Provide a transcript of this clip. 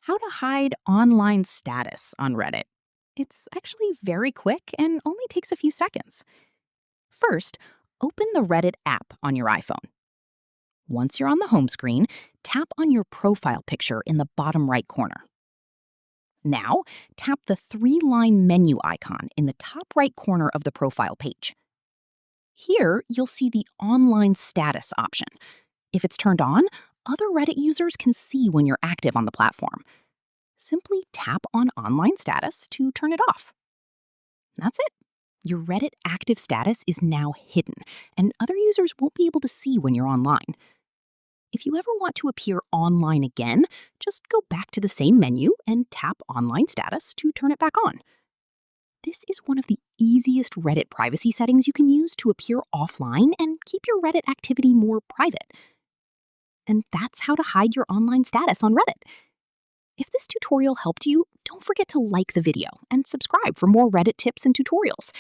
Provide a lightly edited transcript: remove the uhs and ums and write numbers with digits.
How to hide online status on Reddit. It's actually very quick and only takes a few seconds. First, open the Reddit app on your iPhone. Once you're on the home screen, tap on your profile picture in the bottom right corner. Now, tap the three-line menu icon in the top right corner of the profile page. Here, you'll see the online status option. If it's turned on, other Reddit users can see when you're active on the platform. Simply tap on online status to turn it off. That's it. Your Reddit active status is now hidden, and other users won't be able to see when you're online. If you ever want to appear online again, just go back to the same menu and tap online status to turn it back on. This is one of the easiest Reddit privacy settings you can use to appear offline and keep your Reddit activity more private. And that's how to hide your online status on Reddit. If this tutorial helped you, don't forget to like the video and subscribe for more Reddit tips and tutorials.